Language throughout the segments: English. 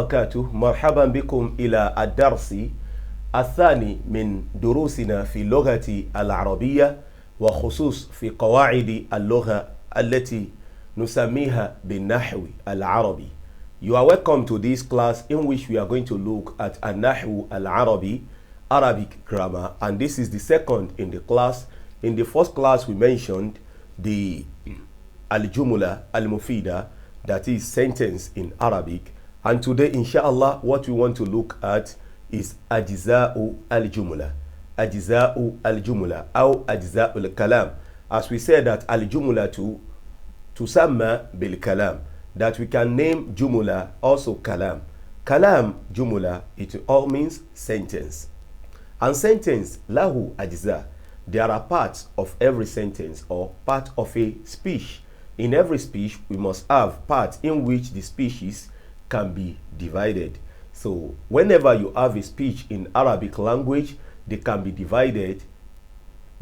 وبركاته. مرحبا بكم إلى الدرس الثاني من دروسنا في اللغة العربية، وخصوص في قواعد اللغة التي نسميها بالنحو العربي. You are welcome to this class in which we are going to look at النحو العربي, Arabic grammar, and this is the second in the class. In the first class we mentioned the al-jumla al-mufida, that is sentence in Arabic. And today, inshallah, what we want to look at is ajza'u al-jumla. Ajza'u al-jumla, or ajza'u al-kalam. As we said that al-jumla tusamma bil-kalam, that we can name jumla also kalam. Kalam, jumla, it all means sentence. And sentence, lahu ajza. There are parts of every sentence or part of a speech. In every speech, we must have parts in which the species can be divided. So whenever you have a speech in Arabic language, they can be divided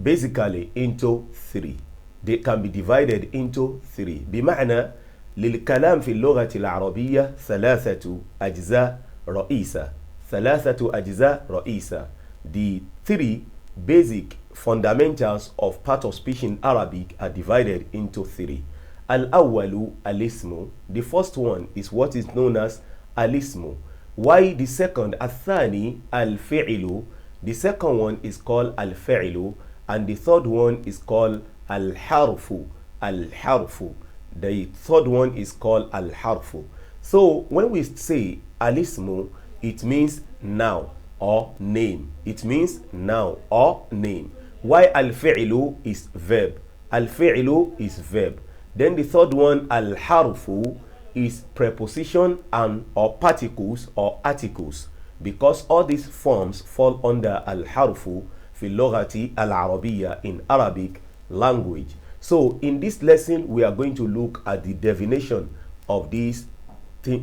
basically into three. They can be divided into three. بمعنى للكلام في اللغة العربية ثلاثة أجزاء رئيسة. ثلاثة أجزاء رئيسة. The three basic fundamentals of part of speech in Arabic are divided into three. Al-awwalu al-ismu. The first one is what is known as al-ismu. Why the second, al-thani al-fi'lu. The second one is called al-fi'lu, and the third one is called al-harfu. Al-harfu. The third one is called al-harfu. So when we say al-ismu, it means noun or name. It means noun or name. Why al-fi'lu is verb. Al-fi'lu is verb. Then the third one, al-harfu, is preposition and or particles or articles, because all these forms fall under al-harfu fi lughati al-arabiyya, in Arabic language. So in this lesson, we are going to look at the definition of these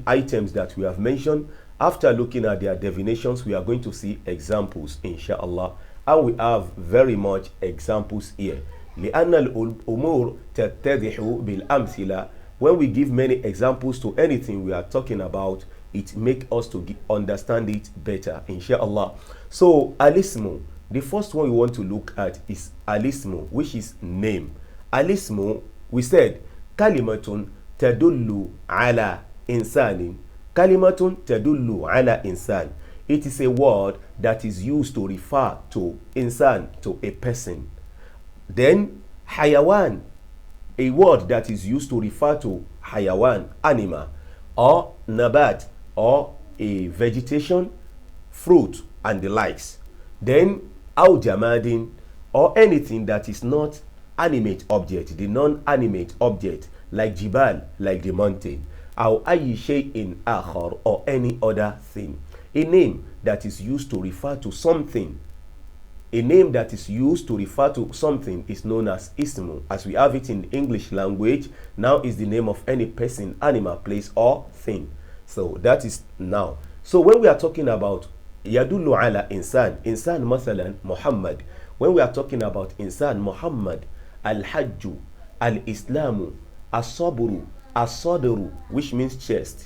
items that we have mentioned. After looking at their definitions, we are going to see examples, inshallah, and we have very much examples here. لأن الأمور تتضح بالأمثلة. When we give many examples to anything we are talking about, it makes us to understand it better, inshallah. So alismu, the first one we want to look at is alismu, which is name. Alismu, we said kalimatun tadullu ala insanin. Kalimatun tadullu ala insan. It is a word that is used to refer to insan, to a person. Then hayawan, a word that is used to refer to hayawan, animal, or nabat, or a vegetation, fruit, and the likes. Then aw jamadin, or anything that is not animate object, the non-animate object, like jibal, like the mountain, aw ayyi shay'in akhar, or any other thing. A name that is used to refer to something. A name that is used to refer to something is known as ismu, as we have it in English language. Now is the name of any person, animal, place, or thing. So that is now. So when we are talking about yadullu ala insan, insan mathalan Muhammad. When we are talking about insan Muhammad, al-hajju, al-islamu, as-sabru, as-sadru, which means chest,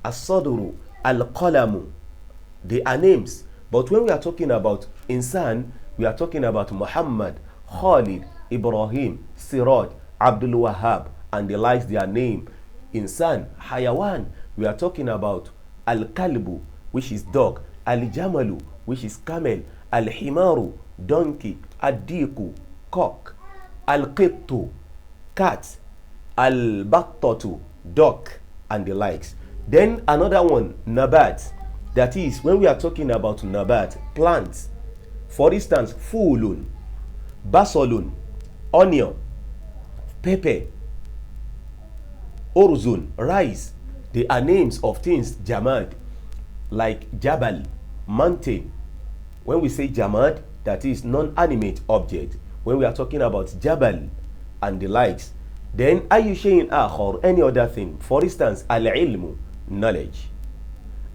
as-sadru, al-qalamu, they are names. But when we are talking about insan, we are talking about Muhammad, Khalid, Ibrahim, Siraj, Abdul Wahab, and the likes, their name. Insan, Hayawan, we are talking about Al-Kalbu, which is dog, Al-Jamalu, which is camel, Al-Himaru, donkey, Ad-Diku, cock, Al-Qittu, cat, Al-Battatu, duck, and the likes. Then another one, Nabat. That is, when we are talking about nabat, plants, for instance, fulun, basolun, onion, pepper, orzun, rice, they are names of things, jamad, like jabal, mountain. When we say jamad, that is non-animate object. When we are talking about jabal and the likes, then ayyu shay'in akhar, any other thing. For instance, al-ilmu, knowledge.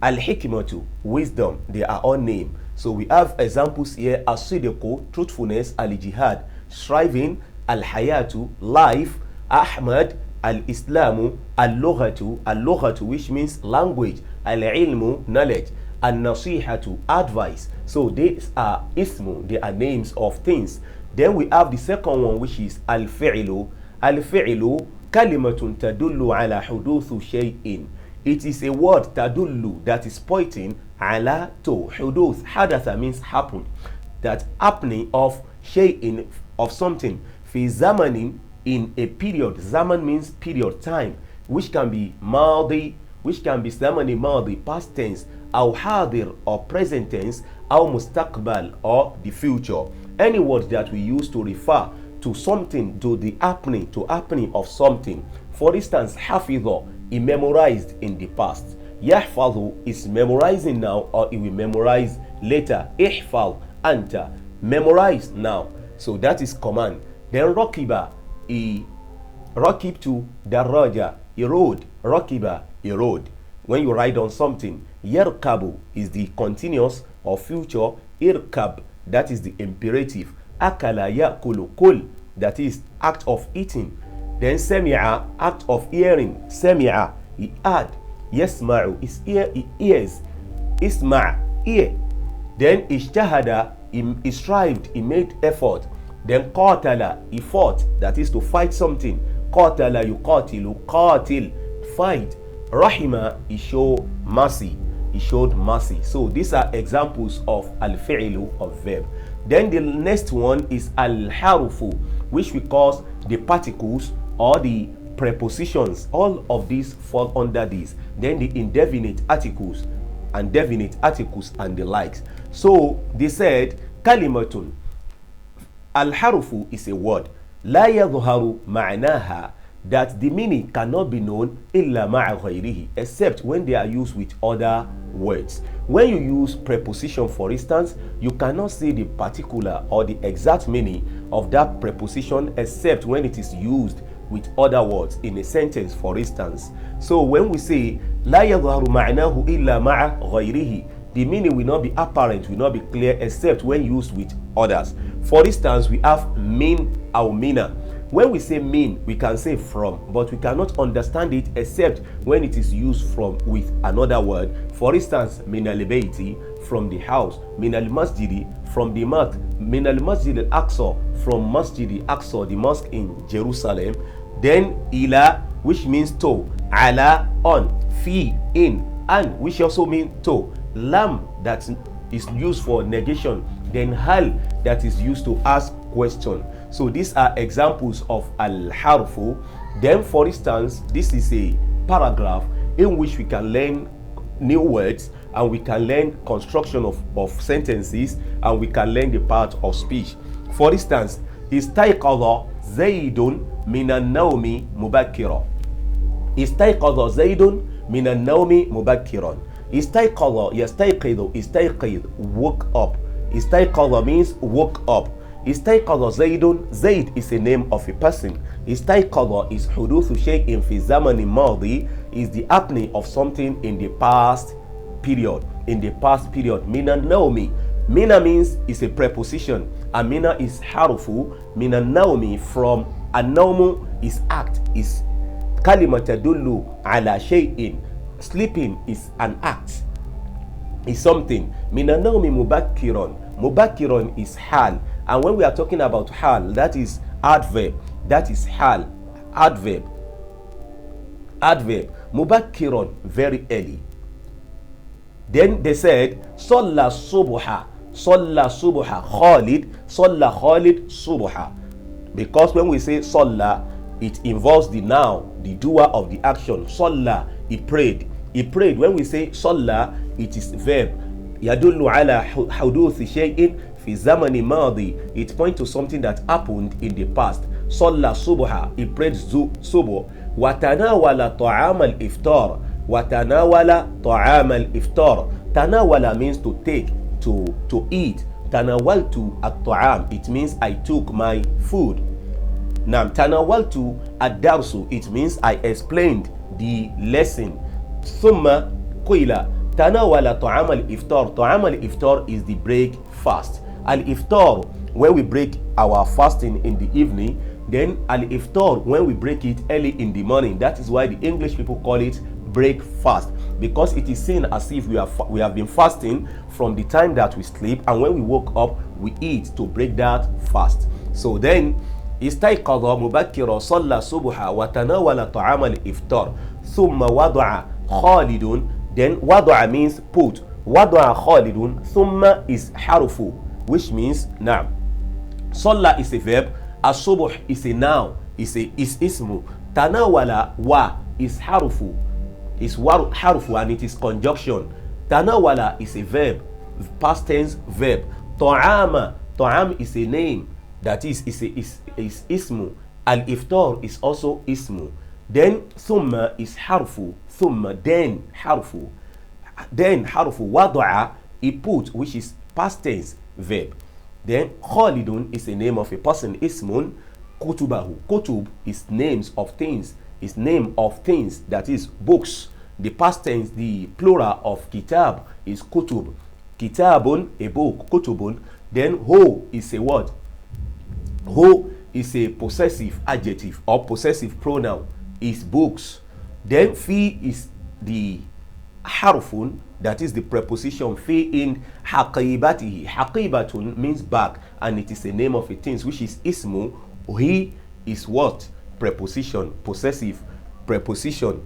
Al-hikmatu, wisdom, they are all named. So we have examples here: as-sidqu, truthfulness; al-jihad, striving; al-hayatu, life; Ahmad, al-islamu, al-lughatu, which means language; Al-ilmu, knowledge. An-nasihatu, advice. So these are ismu, they are names of things. Then we have the second one, which is al-fi'lu. Al-fi'lu kalimatun tadullu ala huduthu shay'in. It is a word tadullu that is pointing ala to huduth. Hadatha means happen. That happening of shay'in, of something. Fi zamanin, in a period. Zaman means period, time, which can be madi, which can be zamani madi, past tense, aw hadir, or present tense, aw mustaqbal, or the future. Any word that we use to refer to something, to the happening, of something. For instance, hafidha, he memorized in the past. Yahfadhu is memorizing now, or he will memorize later. Ihfadh anta, memorize now. So that is command. Then rakiba, he rakib to daraja, he rode. Rakiba, he rode. When you ride on something. Yarkabu is the continuous or future. Irkab, that is the imperative. Akala yakulu, kul, that is act of eating. Then sami'a, act of hearing. Sami'a, he heard. Yasma'u is ear, he hears. Isma', ear. Then ishtahada, he strived, he made effort. Then qatala, he fought, that is to fight something. Qatala yuqatilu, qatil, fight. Rahima, he showed mercy. He showed mercy. So these are examples of al-fi'lu, of verb. Then the next one is al-harufu, which we call the particles or the prepositions. All of these fall under this. Then the indefinite articles and definite articles and the likes. So they said kalimatun. Al-harufu is a word. La yadhharu ma'naha, that the meaning cannot be known illa ma'a ghayrihi, except when they are used with other words. When you use preposition, for instance, you cannot say the particular or the exact meaning of that preposition except when it is used with other words in a sentence, for instance. So when we say la yadhharu ma'nahu illa ma'a ghayrihi, the meaning will not be apparent, will not be clear except when used with others. For instance, we have min or mina. When we say mean, we can say from, but we cannot understand it except when it is used from with another word. For instance, min al-bayti, from the house. Min al-masjidi, from the mosque. Min al-masjid al-aqsa, from masjid al-aqsa, the mosque in Jerusalem. Then ila, which means to. Ala, on. Fi, in. And, which also means to. Lam, that is used for negation. Then hal, that is used to ask question. So these are examples of al-harfu. Then for instance, this is a paragraph in which we can learn new words and we can learn construction of sentences and we can learn the part of speech. For instance, istayqadha zaydun minan nawmi mubakkira. Istayqadha zaydun minan nawmi mubakkiran. Istayqadha yastayqidhu, istayqid, woke up. Istayqadha means woke up. Istayqadha zaydun, Zayd is a name of a person. Istayqadha is huduthu shay'in fi zamani madi, is the happening of something in the past period. In the past period. Mina naumi. Mina means is a preposition. And mina is harufu. Mina naumi, from an-nawmu is act, is kalima tadullu ala shay'in. Sleeping is an act, is something. Mina naumi mubakkiran. Mubakkiran is hal. And when we are talking about hal, that is adverb. That is hal, adverb. Adverb. Mubakkiran, very early. Then they said, Salla subha. Salla subha. Khalid. Salla Khalid subha. Because when we say Salla, it involves the noun, the doer of the action. Salla, he prayed. He prayed. When we say Salla, it is verb. Yadullu ala huduthi shay'in fi zamani madi. It points to something that happened in the past. Salla subha, he prayed subuh. Watanawala ta'am al-iftar. Watanawala ta'am al-iftar. Tanawala means to take, to eat. Tanawaltu at-ta'am, it means I took my food. Now tanawaltu ad-darsu, it means I explained the lesson. Thumma qila tanawala ta'am al-iftar. Ta'am al-iftar is the breakfast. Al-iftar, when we break our fasting in the evening. Then al-iftar, when we break it early in the morning. That is why the English people call it breakfast. because it is seen as if we have been fasting from the time that we sleep, and when we woke up we eat to break that fast. So then استيقظ مبكرا صلى الصبح وتناول طعام الإفطار ثم وضع خالد. Then وضع means put, وضع خالد ثم is حرف, which means now. صلى is a verb, الصبح is a noun, is اسم. تناول wa is حرف, and it is conjunction. تناول is a verb, past tense verb. طعام is a name, that is ismu. Al-iftar is also ismu. Then thumma is harfu, thumma then harfu. Then harfu wada'a, he put, which is past tense verb. Then Khalidun is a name of a person, ismun. Kutubahu, kutub is names of things, is name of things, that is books. The past tense, the plural of kitab is kutub. Kitabun, a book, kutubun. Then ho is a word. Ho is a possessive adjective or possessive pronoun, is books. Then fi is the harfun, that is the preposition fi in haqibatihi. Haqibatun means back, and it is a name of a thing, which is ismu. He is what? Preposition, possessive preposition.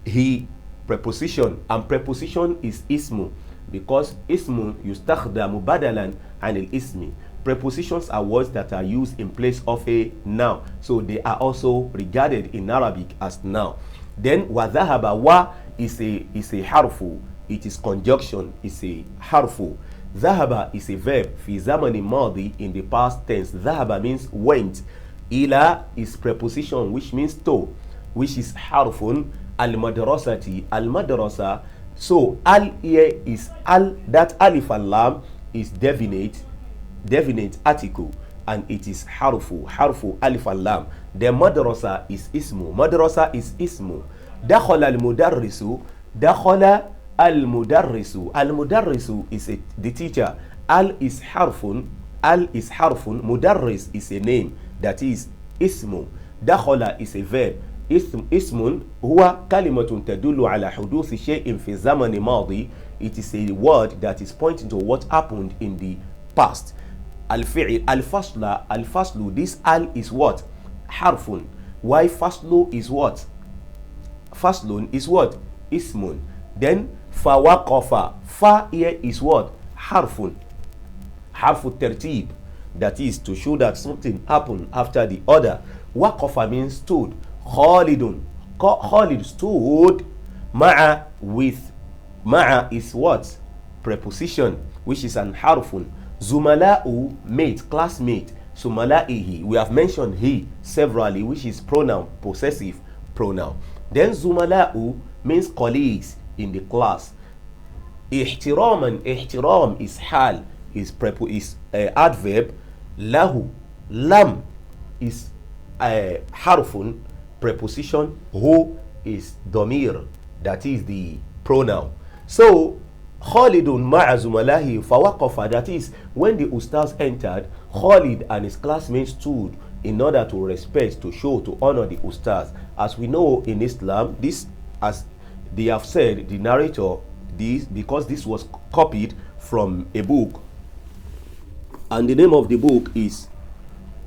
He, preposition, and preposition is ismu, because ismu yustakhdamu badalan anil ismi. Prepositions are words that are used in place of a noun, so they are also regarded in Arabic as noun. Then wadhahaba, wa is a harfu, it is conjunction, is a harfu. Dhahaba is a verb, fi zamani madi, in the past tense. Dhahaba means went. Ila is preposition, which means to, which is harfun. Al-madrasati, al-madrasa. So al here is al, that alif and lam is definite article, and it is harfu alif and lam. The madrasa is ismu, madrasa is ismu. Dakhala al-mudarrisu, dakhala al-mudarrisu. Al-mudarrisu is the teacher. Al is harfun, mudarris is a name, that is ismu. Dakhala is a verb. اسم هو كلمة تدل على حدوث شيء في زمن ماضي. It is a word that is pointing to what happened in the past. الفعل الفصل, this al is what? حرف. Why faslu is what? Faslun is what? Ismun. Then فوقف, fa here is what? حرف الترتيب, that is to show that something happened after the other. وقف means stood. Khalidun, Khalid stood. Ma'a, with ma'a is what? Preposition, which is an harfun. Zumala'u, mate, classmate. Zumala'ihi, we have mentioned he severally, which is pronoun, possessive pronoun. Then zumala'u means colleagues in the class. Ihtiram is hal, is adverb. Lahu, lam is harfun, preposition. Who is domir, that is the pronoun. So Khalidun ma'a zumalahi fawaqafa, that is when the ustaz entered, Khalid and his classmates stood in order to respect, to show, to honor the ustaz. As we know in Islam, this, as they have said, the narrator, this, because this was copied from a book, and the name of the book is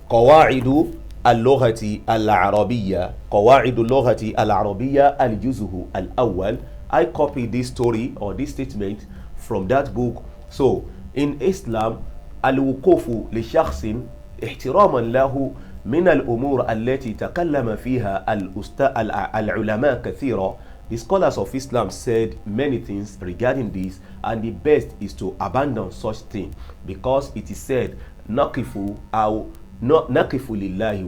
Qawaidu al-Lughati al-Arabiyya, Qawaidu al-Lughati al-Arabiyya al-Juz'u al-Awwal. I copied this story or this statement from that book. So in Islam, al-wuqufu li shakhsin ihtiraman lahu min al-umur allati takallama fiha al-ulama kathira. The scholars of Islam said many things regarding this, and the best is to abandon such thing, because it is said naqifu lillahi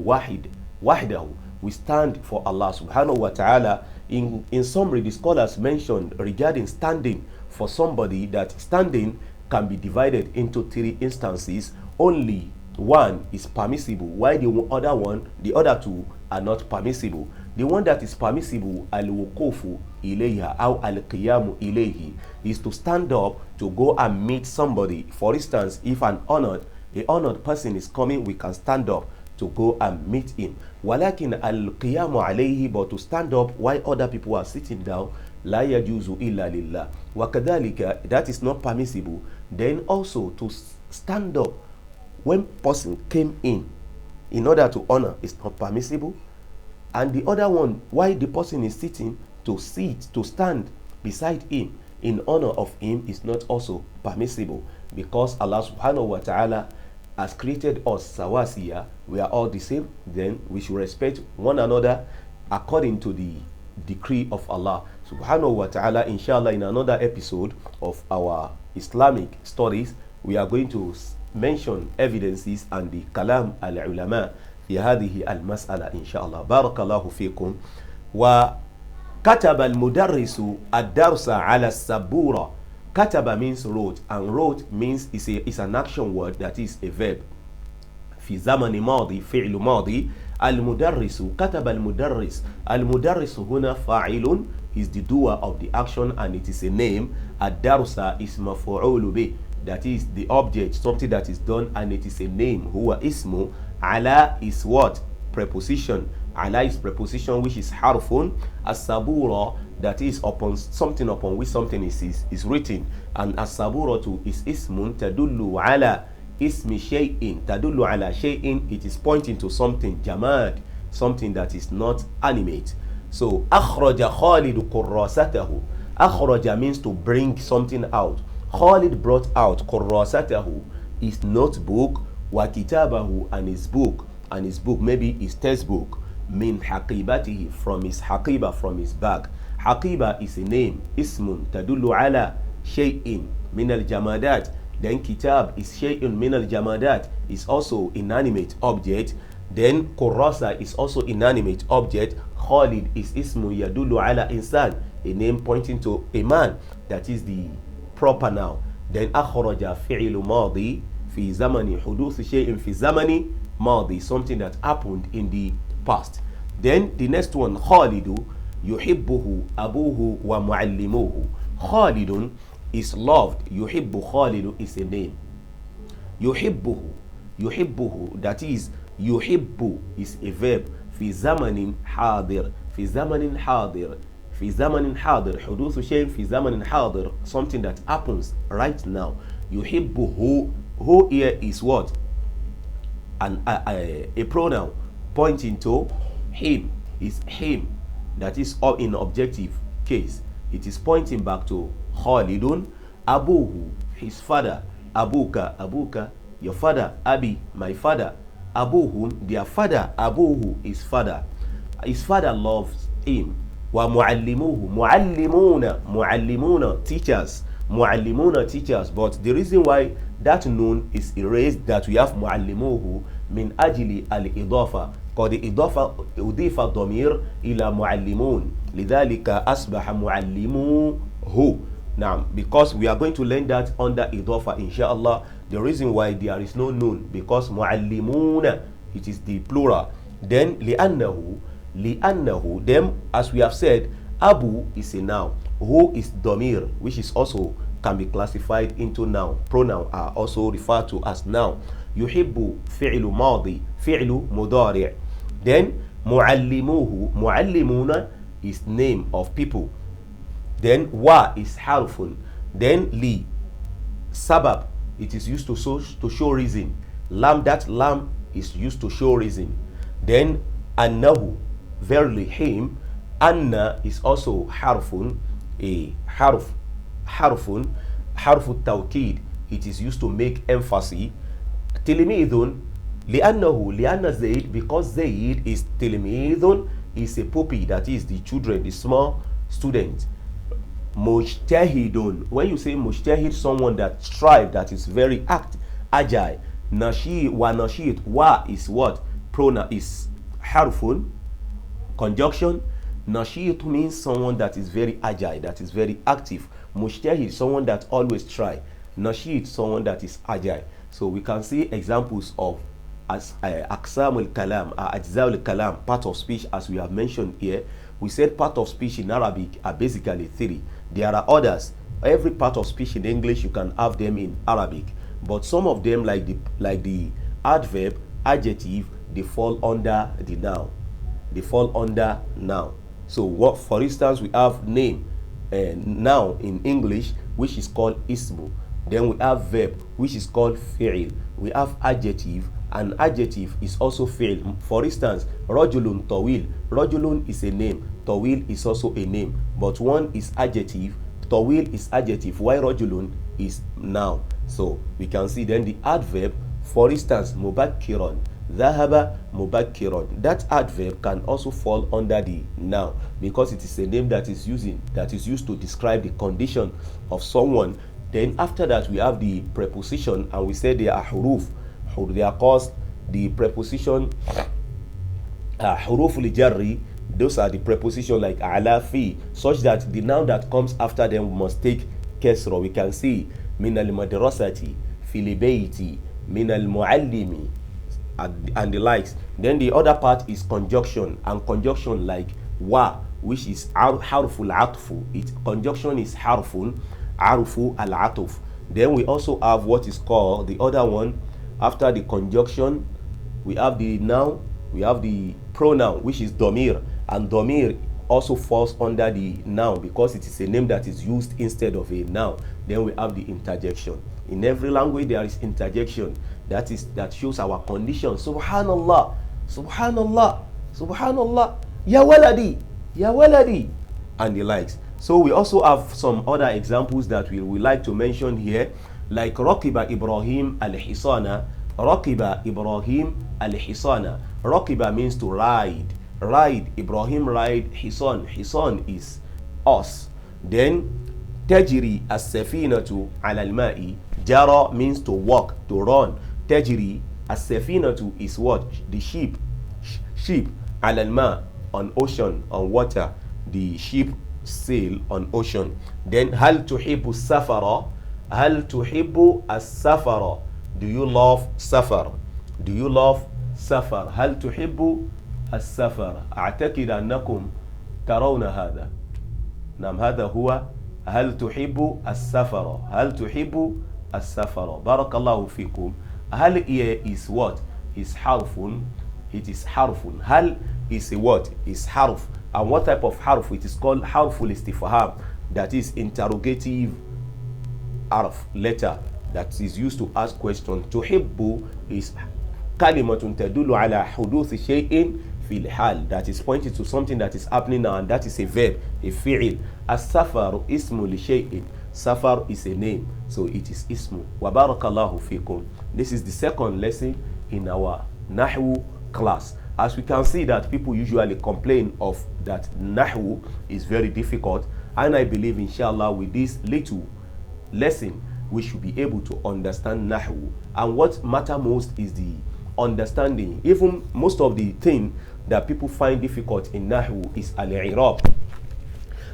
wahdahu, we stand for Allah subhanahu wa ta'ala. In summary, the scholars mentioned regarding standing for somebody that standing can be divided into three instances. Only one is permissible, while the other two are not permissible. The one that is permissible, al-wuqufu ilayha aw al-qiyamu ilayhi, is to stand up to go and meet somebody. For instance, if a honored person is coming, we can stand up to go and meet him. Walakin al-qiyamu alayhi, but to stand up while other people are sitting down, la yajuzu illa lillah. Wakadhalika, that is not permissible. Then also to stand up when person came in order to honor is not permissible. And the other one, while the person is sitting, to stand beside him in honor of him is not also permissible, because Allah subhanahu wa ta'ala has created us sawasiya, we are all the same. Then we should respect one another according to the decree of Allah subhanahu wa ta'ala. Inshallah, in another episode of our Islamic studies, we are going to mention evidences and the kalam al-ulama fi hadhihi al-mas'ala inshallah. Barakallahu fikum. Wa kataba al-mudarrisu ad-darsa ala sabura. Kataba means wrote, and wrote means is an action word, that is a verb. في زمن ماضي فعل ماضي. المدرس كتب المدرس. المدرس هنا فاعل is the doer of the action and it is a name. الدرس is مفعول به, that is the object, something that is done, and it is a name. هو اسم. على is what? Preposition. على is preposition which is harfun. As-sabura, that is upon something upon which something is written, and as-sabura too is ismun tadullu ala ismi shay'in. Tadullu ala shay'in, it is pointing to something jamad, something that is not animate. So akhraja Khalidu kurrasatahu. Akhraja means to bring something out. Khalid brought out kurrasatahu, his notebook, wa kitabahu, and his book, maybe his textbook, min haqibatihi, from his haqiba, from his bag. Haqiba is a name, ismun tadullu ala shay'in min al-jamadat. Then kitab is shay'un min al-jamadat, is also inanimate object. Then kurrasa is also inanimate object. Khalid is ismu yadullu ala insan, a name pointing to a man, that is the proper noun. Then akhraja fi'lu madi fi zamani huduth shay'in fi zamani madi, something that happened in the past. Then the next one, Khalidu yuhibbuhu abuhu wa muallimuhu. Khalidun is loved. Yuhibbu Khalidu is a name. Yuhibbuhu, that is yuhibbu is a verb. Fi zamanin hadir. Fi zamanin hadir. Fi zamanin hadir. Huduthu shay'in fi zamanin hadir, something that happens right now. Yuhibbuhu, who here is what? A pronoun pointing to him, is him, that is all in objective case. It is pointing back to Khalidun. Abuhu, his father. Abuka, your father. Abi, my father. Abuhum, their father. Abuhu, his father. His father loves him. Wa muallimuhu, muallimuna, teachers. Muallimuna, teachers. But the reason why that noon is erased, that we have muallimuhu min ajli al-idafa, قد أضيف الضمير إلى معلمون لذلك أصبح معلموه. Now, because we are going to learn that under idafa inshallah. The reason why there is no noon, because muallimuna, it is the plural. Then li'annahu, then as we have said, abu is a noun, who is domir, which is also can be classified into noun. Pronoun are also referred to as noun. Yuhibbu fi'lu madi, fi'lu mudari'. Then muallimuna is name of people. Then wa is harfun. Then li, sabab, it is used to show reason. Lam, that lam is used to show reason. Then annahu, verily him. Anna is also harfun, a harfun tawkid, it is used to make emphasis. Tilmidun, li'anna Zayd, because Zayd is tilmidun, is a puppy, that is the children, the small student. Mujtahidun, when you say mujtahid, someone that strive, that is very agile. Nashid, wa is what? Pronoun is harfun, conjunction. Nashid means someone that is very agile, that is very active. Mujtahid, someone that always try. Nashid, someone that is agile. So we can see examples of as aqsam al-kalam, ajza al-kalam, part of speech, as we have mentioned here. We said part of speech in Arabic are basically three. There are others. Every part of speech in English, you can have them in Arabic. But some of them, like the adverb, adjective, they fall under the noun. They fall under noun. So what, for instance, we have name, noun in English, which is called ismu. Then we have verb, which is called fi'il. We have adjective, and adjective is also fi'il. For instance, rajulun tawil. Rajulun is a name, tawil is also a name, but one is adjective, tawil is adjective, while rajulun is noun. So we can see then the adverb, for instance, mubakkiran, dhahaba mubakkiran. That adverb can also fall under the noun because it is a name that is used to describe the condition of someone. Then after that we have the preposition, and we say they are huruf. They are called the preposition huruf al-jarri. Those are the preposition like ala, fi, such that the noun that comes after them must take kesra. We can see min al-madrasati, fil bayti, min al-muallimi, and the likes. Then the other part is conjunction, and conjunction like wa, which is harful atfu. Its conjunction is harfun arfu al-atuf. Then we also have what is called the other one. After the conjunction, we have the noun, we have the pronoun, which is domir, and domir also falls under the noun because it is a name that is used instead of a noun. Then we have the interjection. In every language there is interjection that shows our condition. Subhanallah, subhanallah, subhanallah, ya waladi, ya waladi, and the likes. So we also have some other examples that we like to mention here, like Raqiba Ibrahim al-Hisana. Raqiba Ibrahim al-Hisana. Raqiba means to ride. Ride. Ibrahim ride Hisan. Hisan is us. Then Tajri as-safinatu ala al-ma'i. Jara means to walk, to run. Tajri as-safinatu is what? The ship. Ship ala al-ma, on ocean, on water. The ship sail on ocean. Then hal tuhibbu safara. Hal tuhibbu as-safara. Do you love safar? Do you love safar? هل تحب السفر؟ أعتقد أنكم ترون هذا. نعم هذا هو هل تحب السفر. هل تحب السفر. بارك الله فيكم. هل is what? Is harfun. It is harfun. هل is a what? Is harf. And what type of harf? It is called harful istifham. That is interrogative harf, letter that is used to ask questions. Tuhibbu is kalimatun tadulu ala huduthi shay'in fil hal, that is pointing to something that is happening now, and that is a verb, a fi'il. As-safar ismu li shay'in. Safar is a name, so it is ismu. Wa barakallahu fikum. This is the second lesson in our Nahwu class. As we can see that people usually complain of that Nahwu is very difficult, and I believe inshallah with this little lesson we should be able to understand Nahwu. And what matters most is the understanding. Even most of the thing that people find difficult in Nahwu is al-i'rab.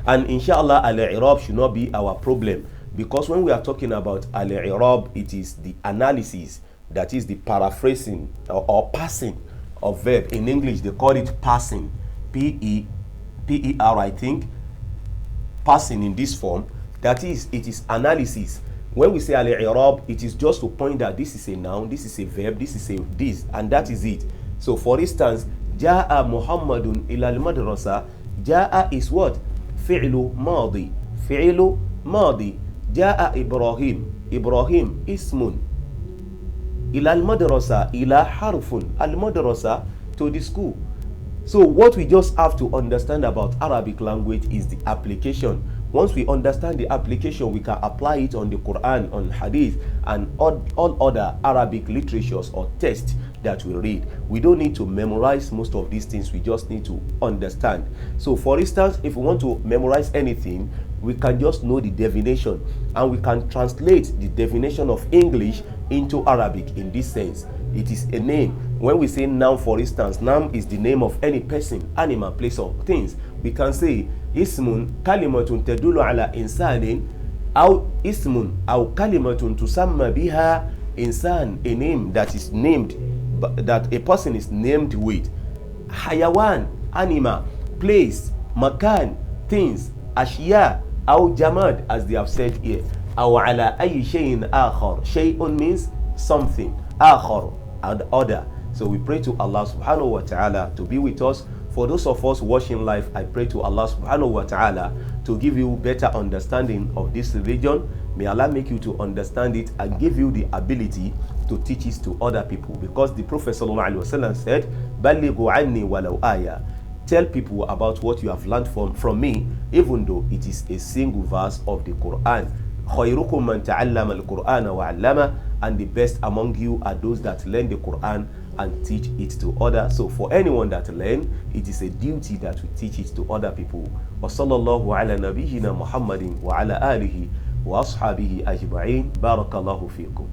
And inshallah al-i'rab should not be our problem, because when we are talking about al-i'rab, it is the analysis, that is the paraphrasing or passing of verb. In English they call it passing, P-E-R, I think, passing in this form. That is, it is analysis. When we say al-i'rab, it is just to point that this is a noun, this is a verb, this is a this, and that is it. So for instance, ja'a Muhammadun ila al-madrasa. Ja'a is what? Fi'lu madi. Fi'lu madi. Ja'a Ibrahim. Ibrahim ismun. Ila al-madrasa. Ila harfun. Al-madrasa, to the school. So what we just have to understand about Arabic language is the application. Once we understand the application, we can apply it on the Quran, on Hadith, and all other Arabic literatures or texts that we read. We don't need to memorize most of these things, we just need to understand. So for instance, if we want to memorize anything, we can just know the definition, and we can translate the definition of English into Arabic in this sense. It is a name. When we say noun, for instance, noun is the name of any person, animal, place, or things. We can say ismun kalimatun tadulu ala insanin, aw ismun aw kalimatun tusamma biha insan, a name that is named, that a person is named with. Hayawan, animal, place, makan, things, ashya, aw jamad, as they have said here. Aw ala ayyi shay'in akhar. Shay'un means something, akhar, and other. So we pray to Allah subhanahu wa ta'ala to be with us. For those of us watching live, I pray to Allah subhanahu wa ta'ala to give you better understanding of this religion. May Allah make you to understand it and give you the ability to teach it to other people. Because the Prophet sallallahu alaihi wasallam said, "Balighu anni walau aya." Tell people about what you have learned from me, even though it is a single verse of the Quran. خَيْرُكُمْ مَنْ تَعَلَّمَ الْقُرْآنَ وَعَلَّمَ. And the best among you are those that learn the Quran and teach it to others. So for anyone that learn, it is a duty that we teach it to other people. وَصَلَّى اللَّهُ عَلَى نَبِيِّنَا مُحَمَّدٍ وَعَلَى آلِهِ وَأَصْحَابِهِ أَجْمَعِينَ. بَارَكَ اللَّهُ فِيكُمْ.